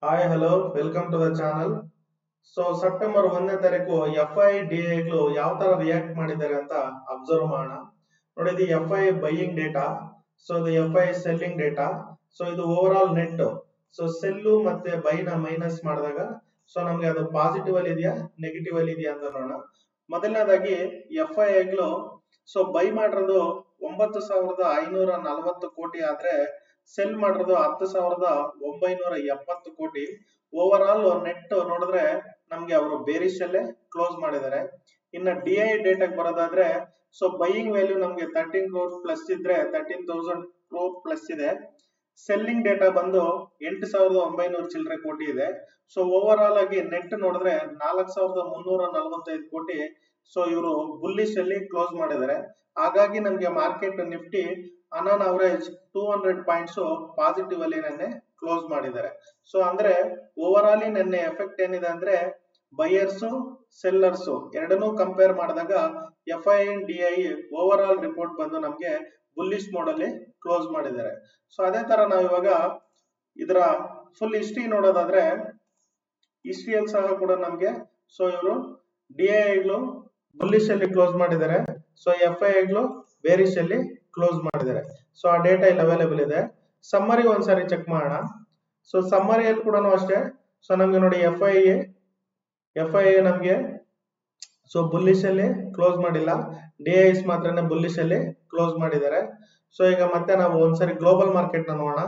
Hi hello welcome to the channel. So September 1ನೇ ತಾರೀಕು F I D ಐಗಳು ಯಾವ ತರ ರಿಯಾಕ್ಟ್ ಮಾಡಿದ್ದಾರೆ ಅಂತ ಅಬ್ಸರ್ವ್ ಮಾಡೋಣ. ನೋಡಿ, ಇದು F I buying data, so ಇದು F I selling data. So ಇದು overall net. So sell ಮತ್ತೆ ಬೈನ ಮೈನಸ್ ಮಾಡಿದಾಗ ಸೊ ನಮ್ಗೆ ಅದು ಪಾಸಿಟಿವ್ ಅಲ್ಲಿ ಇದೆಯಾ ನೆಗೆಟಿವ್ ಅಲ್ಲಿ ಇದೆಯಾ ಅಂತ ನೋಡೋಣ. ಮೊದಲನೇದಾಗಿ ಎಫ್ ಐ ಗಳು ಸೊ ಬೈ ಮಾಡಿರೋದು 9,540 ಕೋಟಿ ಆದ್ರೆ ಸೆಲ್ ಮಾಡಿರೋದು 10,970 ಕೋಟಿ. ಓವರ್ ಆಲ್ ನೆಟ್ ನೋಡಿದ್ರೆ ನಮ್ಗೆ ಅವರು ಬೇರಿಶ್ ಅಲ್ಲೇ ಕ್ಲೋಸ್ ಮಾಡಿದ್ದಾರೆ. ಇನ್ನ ಡಿ ಐ ಡೇಟಾಗೆ ಬರೋದಾದ್ರೆ ಸೊ ಬೈಯಿಂಗ್ ವ್ಯಾಲ್ಯೂ ನಮ್ಗೆ 13 ಕ್ರೋರ್ ಪ್ಲಸ್ ಇದ್ರೆ 13,000 ಕ್ರೋರ್ ಪ್ಲಸ್ ಇದೆ. ಸೆಲ್ಲಿಂಗ್ ಡೇಟಾ ಬಂದು 8,900 ಚಿಲ್ಲರೆ ಕೋಟಿ ಇದೆ. ಸೊ ಓವರ್ ಆಲ್ ಆಗಿ ನೆಟ್ ನೋಡಿದ್ರೆ 4,345 ಕೋಟಿ. ಸೊ ಇವರು ಬುಲ್ಲಿಶ್ ಅಲ್ಲಿ ಕ್ಲೋಸ್ ಮಾಡಿದ್ದಾರೆ. ಹಾಗಾಗಿ ನಮ್ಗೆ market Nifty on average 200 points positive ಅಲ್ಲಿ ನೆನ್ನೆ ಕ್ಲೋಸ್ ಮಾಡಿದ್ದಾರೆ. ಸೊ ಅಂದ್ರೆ ಓವರ್ ಆಲ್ ನೆನ್ನೆ ಎಫೆಕ್ಟ್ ಏನಿದೆ ಅಂದ್ರೆ ಬೈಯರ್ಸ್ ಸೆಲ್ಲರ್ಸ್ ಎರಡನ್ನೂ ಕಂಪೇರ್ ಮಾಡಿದಾಗ F I D I over all report ಬಂದು ನಮ್ಗೆ ಬುಲ್ಲಿಶ್ ಮೋಡ್ ಅಲ್ಲಿ ಕ್ಲೋಸ್ ಮಾಡಿದ್ದಾರೆ. ಸೊ ಅದೇ ತರ ನಾವು ಇವಾಗ ಇದರ ಫುಲ್ ಹಿಸ್ಟ್ರಿ ನೋಡೋದಾದ್ರೆ ಹಿಸ್ಟ್ರಿಯಲ್ಲಿ ಸಹ ಕೂಡ ನಮ್ಗೆ ಸೊ ಇವರು ಡಿ ಐಗಳು ಬುಲ್ಲಿಶ್ ಅಲ್ಲಿ ಕ್ಲೋಸ್ ಮಾಡಿದ್ದಾರೆ. ಸೊ ಎಫ್ ಐಗಳು ಬೇರಿಶ್ ಅಲ್ಲಿ ಕ್ಲೋಸ್ ಮಾಡಿದ್ದಾರೆ. ಸೊ ಆ ಡೇಟಾ ಇಲ್ಲಿ ಅವೈಲೇಬಲ್ ಇದೆ. ಸಮ್ಮರಿ ಒಂದ್ಸಾರಿ ಚೆಕ್ ಮಾಡೋಣ. ಸೊ ಸಮ್ಮರಿಯಲ್ಲಿ ಕೂಡ ಅಷ್ಟೇ. ಸೊ ನಮ್ಗೆ ನೋಡಿ ಎಫ್ ಐ ನಮ್ಗೆ ಸೊ ಬುಲ್ಲಿಶ್ ಅಲ್ಲಿ ಕ್ಲೋಸ್ ಮಾಡಿಲ್ಲ, ಡಿ ಐಸ್ ಮಾತ್ರ ಬುಲ್ಲಿಶ್ ಅಲ್ಲಿ ಕ್ಲೋಸ್ ಮಾಡಿದ್ದಾರೆ. ಸೊ ಈಗ ಮತ್ತೆ ನಾವು ಒಂದ್ಸರಿ ಗ್ಲೋಬಲ್ ಮಾರ್ಕೆಟ್ ನ ನೋಡೋಣ.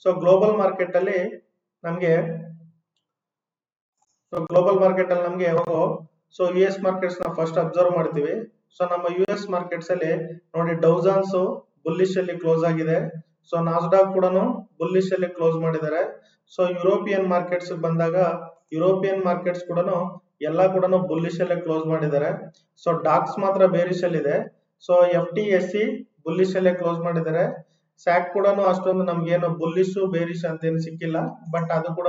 ಸೊ ಗ್ಲೋಬಲ್ ಮಾರ್ಕೆಟ್ ಅಲ್ಲಿ ನಮ್ಗೆ ಯಾವಾಗ ಸೊ ಯು ಎಸ್ ಮಾರ್ಕೆಟ್ಸ್ ನ ಫಸ್ಟ್ ಅಬ್ಸರ್ವ್ ಮಾಡ್ತೀವಿ. ಸೊ ನಮ್ಮ ಯು ಎಸ್ ಮಾರ್ಕೆಟ್ಸ್ ಅಲ್ಲಿ ನೋಡಿ ಡೌಜಾನ್ಸ್ ಬುಲ್ಲಿಶ್ ಅಲ್ಲಿ ಕ್ಲೋಸ್ ಆಗಿದೆ. ಸೊ ನಾಸ್ಡಾಕ್ ಕೂಡ ಬುಲ್ಲಿಶ್ ಅಲ್ಲಿ ಕ್ಲೋಸ್ ಮಾಡಿದ್ದಾರೆ. ಸೊ ಯುರೋಪಿಯನ್ ಮಾರ್ಕೆಟ್ಸ್ ಬಂದಾಗ ಯುರೋಪಿಯನ್ ಮಾರ್ಕೆಟ್ಸ್ ಕೂಡ ಎಲ್ಲ ಕೂಡ ಬುಲ್ಲಿಶ್ ಅಲ್ಲೇ ಕ್ಲೋಸ್ ಮಾಡಿದ್ದಾರೆ. ಸೊ ಡಾಕ್ಸ್ ಮಾತ್ರ ಬೇರಿಶ್ ಅಲ್ಲಿ ಇದೆ. So F T S C bullish ಅಲ್ಲೇ ಕ್ಲೋಸ್ ಮಾಡಿದ್ದಾರೆ. ಸ್ಯಾಕ್ ಕೂಡ ಅಷ್ಟೊಂದು ನಮ್ಗೇನು ಬುಲ್ಲಿಶ್ ಬೇರಿಶ್ ಅಂತ ಏನು ಸಿಕ್ಕಿಲ್ಲ, ಬಟ್ ಅದು ಕೂಡ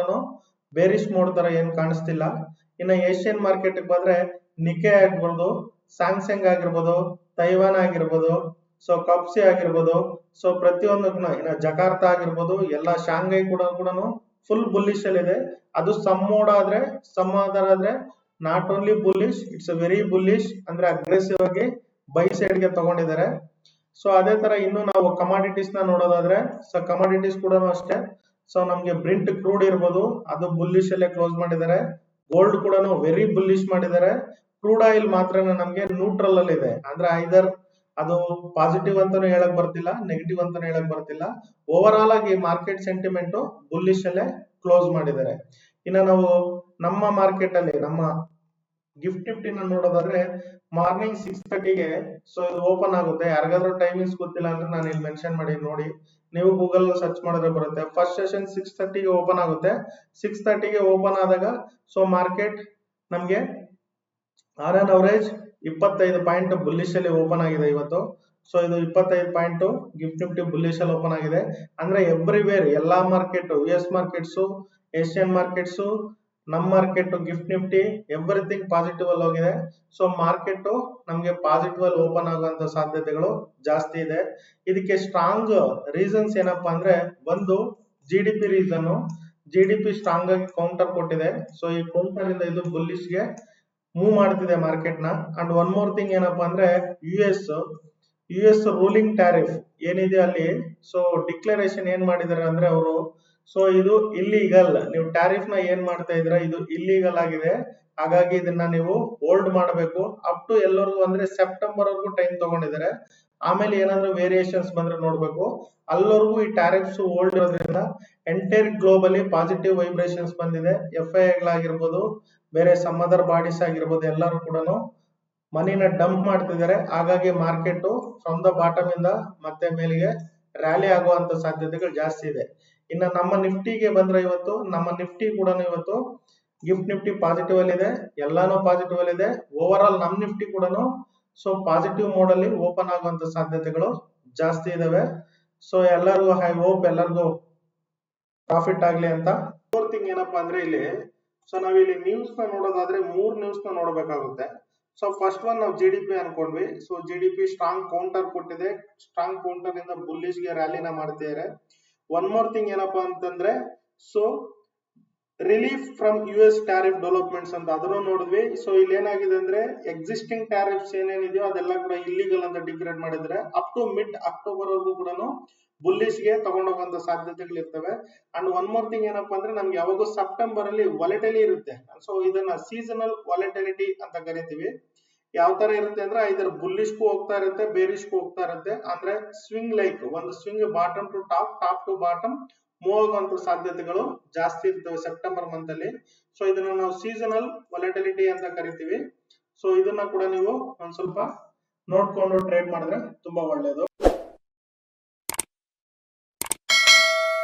ಬೇರಿಶ್ ಮೋಡ್ ತರ ಏನ್ ಕಾಣಿಸ್ತಿಲ್ಲ. ಇನ್ನ ಏಷ್ಯನ್ ಮಾರ್ಕೆಟ್ ಬಂದ್ರೆ ನಿಕೆ ಆಗಿರ್ಬೋದು, ಸ್ಯಾಮ್ಸಂಗ್ ಆಗಿರ್ಬೋದು, ತೈವಾನ್ ಆಗಿರ್ಬೋದು, ಸೊ ಕಪ್ಸಿ ಆಗಿರ್ಬೋದು, ಸೊ ಪ್ರತಿಯೊಂದು ಇನ್ನ ಜಕಾರ್ತ ಆಗಿರ್ಬೋದು, ಎಲ್ಲ ಶಾಂಘೈ ಕೂಡ ಫುಲ್ ಬುಲ್ಲಿಶ್ ಅಲ್ಲಿ ಇದೆ. ಅದು ಸಮ್ ಆದ್ರೆ not only bullish, it's very bullish ಅಂದ್ರೆ ಅಗ್ರೆಸಿವ್ ಆಗಿ ಬೈ ಸೈಡ್ ಗೆ ತಗೊಂಡಿದ್ದಾರೆ. ಸೊ ಅದೇ ತರ ಇನ್ನು ನಾವು ಕಮಾಡಿಟೀಸ್ ನ ನೋಡೋದಾದ್ರೆ ಸೊ ಕಮಾಡಿಟೀಸ್ ಕೂಡ ಅಷ್ಟೇ. ಸೊ ನಮ್ಗೆ ಬ್ರಿಂಟ್ ಕ್ರೂಡ್ ಇರ್ಬೋದು, ಅದು ಬುಲ್ಲಿಶ್ ಅಲ್ಲೇ ಕ್ಲೋಸ್ ಮಾಡಿದ್ದಾರೆ. ಗೋಲ್ಡ್ ಕೂಡ ವೆರಿ ಬುಲ್ಲಿಶ್ ಮಾಡಿದ್ದಾರೆ. ಕ್ರೂಡ್ ಆಯಿಲ್ ಮಾತ್ರ ನಮ್ಗೆ ನ್ಯೂಟ್ರಲ್ ಅಲ್ಲಿ ಇದೆ, ಅಂದ್ರೆ ಐದರ್ ಅದು ಪಾಸಿಟಿವ್ ಅಂತಾನು ಹೇಳಕ್ ಬರ್ತಿಲ್ಲ, ನೆಗೆಟಿವ್ ಅಂತಾನು ಹೇಳಕ್ ಬರ್ತಿಲ್ಲ. ಓವರ್ ಆಲ್ ಆಗಿ ಮಾರ್ಕೆಟ್ ಸೆಂಟಿಮೆಂಟ್ ಬುಲ್ಲಿಶ್ ಅಲ್ಲೇ ಕ್ಲೋಸ್ ಮಾಡಿದ್ದಾರೆ. ಇನ್ನ ನಾವು ನಮ್ಮ ಮಾರ್ಕೆಟ್ ಅಲ್ಲಿ ನಮ್ಮ ಗಿಫ್ಟ್ ನಿಫ್ಟಿನ ನೋಡೋದಾದ್ರೆ ಮಾರ್ನಿಂಗ್ 6:30ಗೆ ಸೊ ಇದು ಓಪನ್ ಆಗುತ್ತೆ. ಯಾರಿಗಾದ್ರೂ ಟೈಮಿಂಗ್ಸ್ ಗೊತ್ತಿಲ್ಲ ಅಂದ್ರೆ ನಾನು ಇಲ್ಲಿ ಮೆನ್ಷನ್ ಮಾಡಿ ನೋಡಿ, ನೀವು ಗೂಗಲ್ ಸರ್ಚ್ ಮಾಡಿದ್ರೆ ಬರುತ್ತೆ. ಫಸ್ಟ್ ಸೆಷನ್ 6:30ಗೆ ಓಪನ್ ಆಗುತ್ತೆ. 6:30ಗೆ ಓಪನ್ ಆದಾಗ ಸೊ ಮಾರ್ಕೆಟ್ ನಮ್ಗೆ on an average 25 point bullish ಅಲ್ಲಿ ಓಪನ್ ಆಗಿದೆ ಇವತ್ತು. ಸೊ ಇದು 25 ಪಾಯಿಂಟ್ ಗಿಫ್ಟ್ ನಿಫ್ಟಿ ಬುಲ್ಲಿಶ್ ಅಲ್ಲಿ ಓಪನ್ ಆಗಿದೆ. ಅಂದ್ರೆ ಎವ್ರಿವೇರ್ ಎಲ್ಲಾ market, U S markets, Asian markets, ನಮ್ಮ market gift Nifty everything positive ಅಲ್ಲಿ ಹೋಗಿದೆ. ಸೊ ಮಾರ್ಕೆಟ್ ನಮ್ಗೆ ಪಾಸಿಟಿವ್ ಅಲ್ಲಿ ಓಪನ್ ಆಗುವಂತ ಸಾಧ್ಯತೆಗಳು ಜಾಸ್ತಿ ಇದೆ. ಇದಕ್ಕೆ ಸ್ಟ್ರಾಂಗ್ ರೀಸನ್ಸ್ ಏನಪ್ಪಾ ಅಂದ್ರೆ ಒಂದು G D P reason. G D P strong ಆಗಿ ಕೌಂಟರ್ ಕೊಟ್ಟಿದೆ. ಸೊ ಈ ಕೌಂಟರ್ ಇಂದ ಇದು ಬುಲ್ಲಿಶ್ ಗೆ ಮೂವ್ ಮಾಡ್ತಿದೆ ಮಾರ್ಕೆಟ್ ನ. ಅಂಡ್ ಒನ್ ಮೋರ್ ಥಿಂಗ್ ಏನಪ್ಪಾ ಅಂದ್ರೆ ಯು ಎಸ್ ರೂಲಿಂಗ್ ಟ್ಯಾರಿಫ್ ಏನಿದೆ ಅಲ್ಲಿ ಸೊ ಡಿಕ್ಲರೇಷನ್ ಏನ್ ಮಾಡಿದಾರೆ ಅಂದ್ರೆ ಅವರು ಸೊ ಇದು ಇಲ್ಲಿಗಲ್, ನೀವು ಟ್ಯಾರಿಫ್ ನ ಏನ್ ಮಾಡ್ತಾ ಇದ್ರ ಇದು ಇಲ್ಲಿಗಲ್ ಆಗಿದೆ. ಹಾಗಾಗಿ ಇದನ್ನ ನೀವು ಹೋಲ್ಡ್ ಮಾಡಬೇಕು ಅಪ್ ಟು ಎಲ್ಲರಿಗೂ ಅಂದ್ರೆ ಸೆಪ್ಟೆಂಬರ್ ವರೆಗೂ ಟೈಮ್ ತಗೊಂಡಿದ್ದಾರೆ. ಆಮೇಲೆ ಏನಾದ್ರು ವೇರಿಯೇಷನ್ಸ್ ಬಂದ್ರೆ ನೋಡ್ಬೇಕು. ಅಲ್ಲವರೆಗೂ ಈ ಟ್ಯಾರಿಫ್ಸ್ ಹೋಲ್ಡ್ ಇರೋದ್ರಿಂದ ಎಂಟೈರ್ ಗ್ಲೋಬಲಿ ಪಾಸಿಟಿವ್ ವೈಬ್ರೇಷನ್ಸ್ ಬಂದಿದೆ. ಎಫ್ ಐ ಗಳಾಗಿರ್ಬೋದು, ಬೇರೆ ಸಮ್ ಅದರ್ ಬಾಡೀಸ್ ಆಗಿರ್ಬೋದು, ಎಲ್ಲರೂ ಕೂಡ ಮನಿನ ಡಂಪ್ ಮಾಡ್ತಿದ್ದಾರೆ. ಹಾಗಾಗಿ ಮಾರ್ಕೆಟ್ ಫ್ರಮ್ ದ ಬಾಟಮ್ ಇಂದ ಮತ್ತೆ ಮೇಲಿಗೆ ರ್ಯಾಲಿ ಆಗುವಂತ ಸಾಧ್ಯತೆಗಳು ಜಾಸ್ತಿ ಇದೆ. ಇನ್ನ ನಮ್ಮ ನಿಫ್ಟಿಗೆ ಬಂದ್ರೆ ಇವತ್ತು ನಮ್ಮ ನಿಫ್ಟಿ ಕೂಡ ಇವತ್ತು ಗಿಫ್ಟ್ ನಿಫ್ಟಿ ಪಾಸಿಟಿವ್ ಅಲ್ಲಿ ಇದೆ, ಎಲ್ಲಾನು ಪಾಸಿಟಿವ್ ಅಲ್ಲಿ ಇದೆ. ಓವರ್ ಆಲ್ ನಮ್ ನಿಫ್ಟಿ ಕೂಡ ಸೊ ಪಾಸಿಟಿವ್ ಮೋಡ್ ಅಲ್ಲಿ ಓಪನ್ ಆಗುವಂತ ಸಾಧ್ಯತೆಗಳು ಜಾಸ್ತಿ ಇದಾವೆ. ಸೊ ಎಲ್ಲರಿಗೂ ಐ ಹೋಪ್ ಎಲ್ಲರಿಗೂ ಪ್ರಾಫಿಟ್ ಆಗ್ಲಿ ಅಂತ. ಫೋರ್ ಥಿಂಗ್ ಏನಪ್ಪಾ ಅಂದ್ರೆ ಇಲ್ಲಿ ಸೊ ನಾವಿಲ್ಲಿ ನ್ಯೂಸ್ ನ ನೋಡೋದಾದ್ರೆ 3 ನ್ಯೂಸ್ ನ ನೋಡಬೇಕಾಗುತ್ತೆ. ಸೊ ಫಸ್ಟ್ ಒನ್ ನಾವು ಜಿ ಡಿ ಪಿ ಅನ್ಕೊಂಡ್ವಿ. So G D P strong counter ಕೊಟ್ಟಿದೆ. ಸ್ಟ್ರಾಂಗ್ ಕೌಂಟರ್ ಇಂದ ಬುಲ್ಲಿಶ್ ಗೆ ರ್ಯಾಲಿನ ಮಾಡ್ತಿದ್ದಾರೆ. ಒನ್ ಮೋರ್ ಥಿಂಗ್ ಏನಪ್ಪಾ ಅಂತಂದ್ರೆ ಸೊ ರಿಲೀಫ್ ಫ್ರಮ್ ಯು ಎಸ್ ಟ್ಯಾರಿಫ್ ಡೆವಲಪ್ಮೆಂಟ್ಸ್ ಅಂತ ಅದನ್ನು ನೋಡಿದ್ವಿ. ಸೊ ಇಲ್ಲಿ ಏನಾಗಿದೆ ಅಂದ್ರೆ ಎಕ್ಸಿಸ್ಟಿಂಗ್ ಟ್ಯಾರಿಫ್ಸ್ ಏನೇನಿದೆಯೋ ಅದೆಲ್ಲ ಕೂಡ ಇಲ್ಲಿಗಲ್ ಅಂತ ಡಿಕ್ಲೇರ್ ಮಾಡಿದ್ರೆ ಅಪ್ ಟು ಮಿಡ್ ಅಕ್ಟೋಬರ್ ವರೆಗೂ ಕೂಡ ಬುಲ್ಲಿಶ್ ಗೆ ತಗೊಂಡೋಗುವಂತ ಸಾಧ್ಯತೆಗಳು ಇರ್ತವೆ. ಅಂಡ್ ಒನ್ ಮೋರ್ ಥಿಂಗ್ ಏನಪ್ಪಾ ಅಂದ್ರೆ ನಮ್ಗೆ ಯಾವಾಗೂ ಸೆಪ್ಟೆಂಬರ್ ಅಲ್ಲಿ ವಾಲೆಟಿಲಿಟಿ ಇರುತ್ತೆ. ಸೊ ಇದನ್ನ ಸೀಸನಲ್ ವಾಲೆಟಿಲಿಟಿ ಅಂತ ಕರಿತೀವಿ. ಯಾವ ತರ ಇರುತ್ತೆ ಅಂದ್ರೆ ಇದರ ಬುಲ್ಲಿಶ್ಗೂ ಹೋಗ್ತಾ ಇರುತ್ತೆ, ಬೇರಿಶ್ಗೂ ಹೋಗ್ತಾ ಇರುತ್ತೆ. ಅಂದ್ರೆ ಸ್ವಿಂಗ್ ಲೈಕ್ ಒಂದು swing bottom to top, top to bottom move ಆಗುವಂತ ಸಾಧ್ಯತೆಗಳು ಜಾಸ್ತಿ ಇರ್ತವೆ ಸೆಪ್ಟೆಂಬರ್ ಮಂತ್ ಅಲ್ಲಿ. ಸೊ ಇದನ್ನ ನಾವು ಸೀಸನಲ್ ವಾಲೆಟಿಲಿಟಿ ಅಂತ ಕರಿತೀವಿ. ಸೊ ಇದನ್ನ ಕೂಡ ನೀವು ಒಂದ್ ಸ್ವಲ್ಪ ನೋಡ್ಕೊಂಡು ಟ್ರೇಡ್ ಮಾಡಿದ್ರೆ ತುಂಬಾ ಒಳ್ಳೇದು.